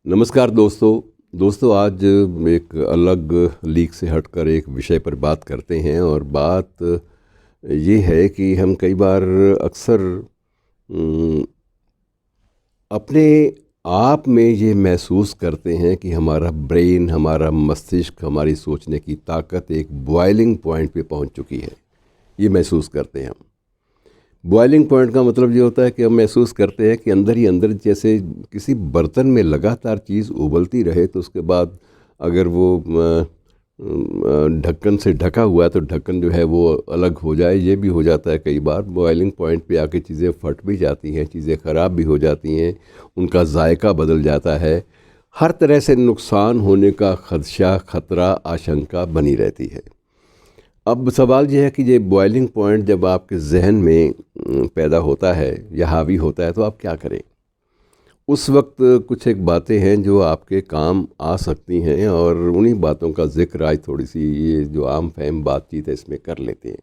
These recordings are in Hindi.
नमस्कार दोस्तों आज एक अलग लीक से हटकर एक विषय पर बात करते हैं और बात ये है कि हम कई बार अक्सर अम, अपने आप में ये महसूस करते हैं कि हमारा ब्रेन, हमारा मस्तिष्क, हमारी सोचने की ताकत एक बॉइलिंग पॉइंट पे पहुंच चुकी है। ये महसूस करते हैं हम। बॉइलिंग पॉइंट का मतलब ये होता है कि हम महसूस करते हैं कि अंदर ही अंदर जैसे किसी बर्तन में लगातार चीज़ उबलती रहे, तो उसके बाद अगर वो ढक्कन से ढका हुआ है तो ढक्कन जो है वो अलग हो जाए। ये भी हो जाता है कई बार। बॉइलिंग पॉइंट पे आके चीज़ें फट भी जाती हैं, चीज़ें ख़राब भी हो जाती हैं, उनका जायका बदल जाता है। हर तरह से नुकसान होने का खदशा, ख़तरा, आशंका बनी रहती है। अब सवाल ये है कि ये बॉइलिंग पॉइंट जब आपके जहन में पैदा होता है या हावी होता है तो आप क्या करें? उस वक्त कुछ एक बातें हैं जो आपके काम आ सकती हैं और उन्हीं बातों का जिक्र आज थोड़ी सी ये जो आम फहम बातचीत है इसमें कर लेते हैं।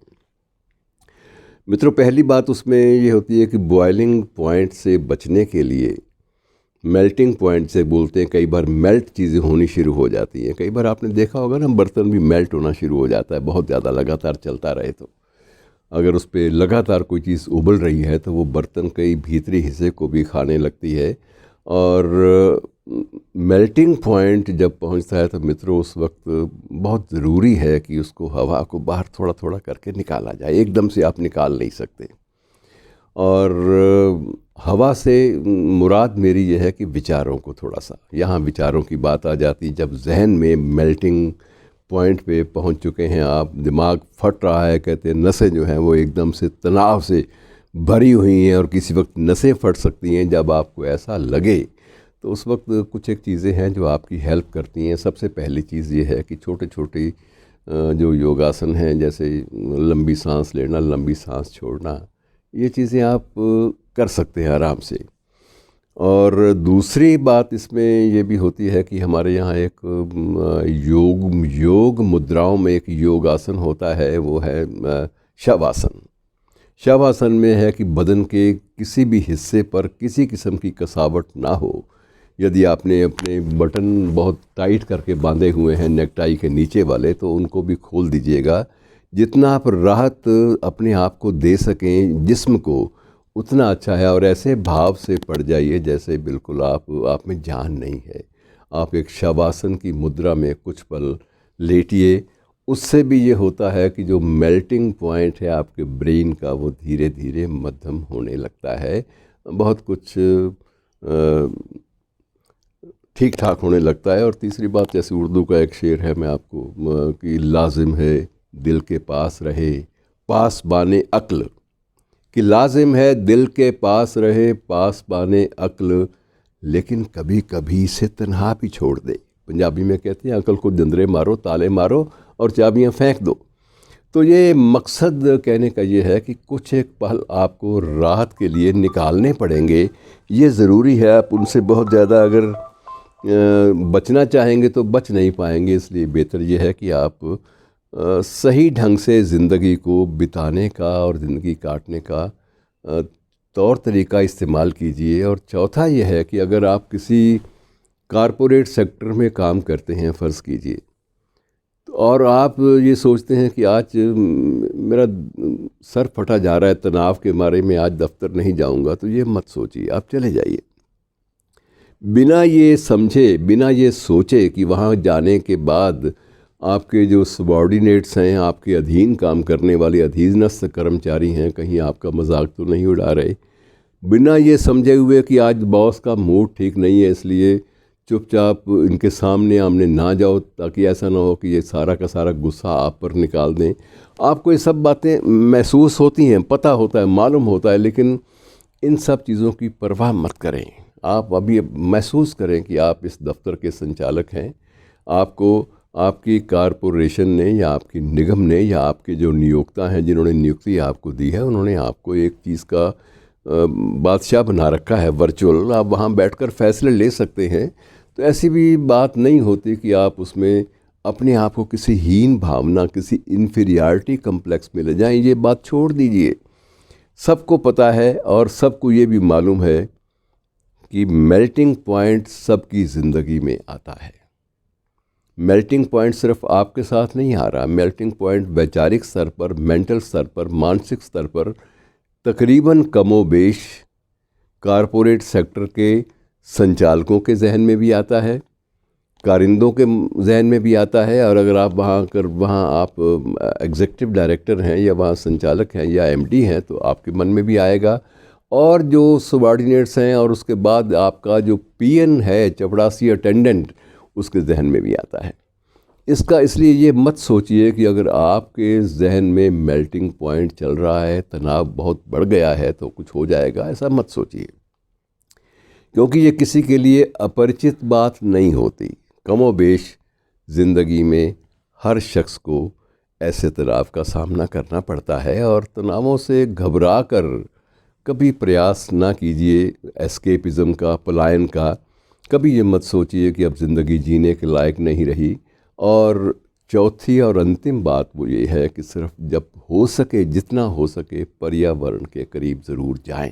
मित्रों, पहली बात उसमें ये होती है कि बॉइलिंग पॉइंट से बचने के लिए मेल्टिंग पॉइंट से बोलते हैं, कई बार मेल्ट चीज़ें होनी शुरू हो जाती हैं। कई बार आपने देखा होगा ना, बर्तन भी मेल्ट होना शुरू हो जाता है, बहुत ज़्यादा लगातार चलता रहे तो। अगर उस पर लगातार कोई चीज़ उबल रही है तो वो बर्तन के भीतरी हिस्से को भी खाने लगती है। और मेल्टिंग पॉइंट जब पहुंचता है तो मित्रों उस वक्त बहुत ज़रूरी है कि उसको हवा को बाहर थोड़ा थोड़ा करके निकाला जाए। एकदम से आप निकाल नहीं सकते। और हवा से मुराद मेरी ये है कि विचारों को थोड़ा सा, यहाँ विचारों की बात आ जाती। जब जहन में मेल्टिंग पॉइंट पे पहुंच चुके हैं आप, दिमाग फट रहा है, कहते हैं नसें जो हैं वो एकदम से तनाव से भरी हुई हैं और किसी वक्त नसें फट सकती हैं। जब आपको ऐसा लगे तो उस वक्त कुछ एक चीज़ें हैं जो आपकी हेल्प करती हैं। सबसे पहली चीज़ ये है कि छोटे छोटे जो योगासन हैं, जैसे लंबी सांस लेना, लंबी सांस छोड़ना, ये चीज़ें आप कर सकते हैं आराम से। और दूसरी बात इसमें ये भी होती है कि हमारे यहाँ एक योग मुद्राओं में एक योगासन होता है, वो है शवासन। शवासन में है कि बदन के किसी भी हिस्से पर किसी किस्म की कसावट ना हो। यदि आपने अपने बटन बहुत टाइट करके बांधे हुए हैं नेकटाई के नीचे वाले, तो उनको भी खोल दीजिएगा। जितना आप राहत अपने आप को दे सकें जिस्म को, उतना अच्छा है। और ऐसे भाव से पड़ जाइए जैसे बिल्कुल आप में जान नहीं है। आप एक शवासन की मुद्रा में कुछ पल लेटिए। उससे भी ये होता है कि जो मेल्टिंग पॉइंट है आपके ब्रेन का, वो धीरे धीरे मध्यम होने लगता है। बहुत कुछ ठीक ठाक होने लगता है। और तीसरी बात, जैसे उर्दू का एक शेर है, मैं आपको कि लाजिम है दिल के पास रहे पास बाने अक्ल, कि लाजिम है दिल के पास रहे पास बाने अक्ल, लेकिन कभी कभी इसे तन्हा भी छोड़ दे। पंजाबी में कहते हैं अक्ल को जंदरे मारो, ताले मारो और चाबियां फेंक दो। तो ये मकसद कहने का ये है कि कुछ एक पल आपको राहत के लिए निकालने पड़ेंगे। ये ज़रूरी है। आप उनसे बहुत ज़्यादा अगर बचना चाहेंगे तो बच नहीं पाएंगे। इसलिए बेहतर ये है कि आप सही ढंग से ज़िंदगी को बिताने का और ज़िंदगी काटने का तौर तरीका इस्तेमाल कीजिए। और चौथा ये है कि अगर आप किसी कारपोरेट सेक्टर में काम करते हैं, फ़र्ज़ कीजिए, और आप ये सोचते हैं कि आज मेरा सर फटा जा रहा है तनाव के मारे, में आज दफ्तर नहीं जाऊंगा, तो ये मत सोचिए, आप चले जाइए। बिना ये समझे, बिना ये सोचे कि वहाँ जाने के बाद आपके जो सबॉर्डिनेट्स हैं, आपके अधीन काम करने वाले अधीनस्थ कर्मचारी हैं, कहीं आपका मजाक तो नहीं उड़ा रहे। बिना ये समझे हुए कि आज बॉस का मूड ठीक नहीं है, इसलिए चुपचाप इनके सामने आमने ना जाओ, ताकि ऐसा ना हो कि ये सारा का सारा गुस्सा आप पर निकाल दें। आपको ये सब बातें महसूस होती हैं, पता होता है, मालूम होता है, लेकिन इन सब चीज़ों की परवाह मत करें। आप अभी महसूस करें कि आप इस दफ्तर के संचालक हैं। आपको आपकी कारपोरेशन ने या आपकी निगम ने या आपके जो नियोक्ता हैं, जिन्होंने नियुक्ति आपको दी है, उन्होंने आपको एक चीज़ का बादशाह बना रखा है, वर्चुअल। आप वहाँ बैठकर फैसले ले सकते हैं। तो ऐसी भी बात नहीं होती कि आप उसमें अपने आप को किसी हीन भावना, किसी इन्फीरियरिटी कम्प्लेक्स में ले जाएं। ये बात छोड़ दीजिए। सबको पता है और सबको ये भी मालूम है कि मेल्टिंग पॉइंट सबकी ज़िंदगी में आता है। मेल्टिंग पॉइंट सिर्फ आपके साथ नहीं आ रहा, मेल्टिंग पॉइंट वैचारिक स्तर पर, मेंटल स्तर पर, मानसिक स्तर पर तकरीबन कमोबेश कारपोरेट सेक्टर के संचालकों के जहन में भी आता है, कारिंदों के जहन में भी आता है, और अगर आप वहाँ आप एग्जीक्यूटिव डायरेक्टर हैं या वहाँ संचालक हैं या एमडी हैं तो आपके मन में भी आएगा, और जो सबॉर्डिनेट्स हैं और उसके बाद आपका जो पीएन है, चपड़ासी अटेंडेंट, उसके जहन में भी आता है। इसका इसलिए ये मत सोचिए कि अगर आपके जहन में मेल्टिंग पॉइंट चल रहा है, तनाव बहुत बढ़ गया है तो कुछ हो जाएगा, ऐसा मत सोचिए, क्योंकि ये किसी के लिए अपरिचित बात नहीं होती। कमोबेश ज़िंदगी में हर शख्स को ऐसे तनाव का सामना करना पड़ता है, और तनावों से घबरा कर कभी प्रयास ना कीजिए एस्केपिज़म का, पलायन का। कभी ये मत सोचिए कि अब ज़िंदगी जीने के लायक नहीं रही। और चौथी और अंतिम बात वो ये है कि सिर्फ जब हो सके, जितना हो सके, पर्यावरण के करीब ज़रूर जाएं,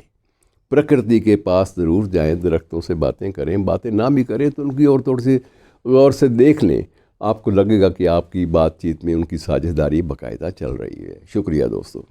प्रकृति के पास ज़रूर जाएं, दरख्तों से बातें करें, बातें ना भी करें तो उनकी और थोड़ी सी गौर से देख लें, आपको लगेगा कि आपकी बातचीत में उनकी साझेदारी बाकायदा चल रही है। शुक्रिया दोस्तों।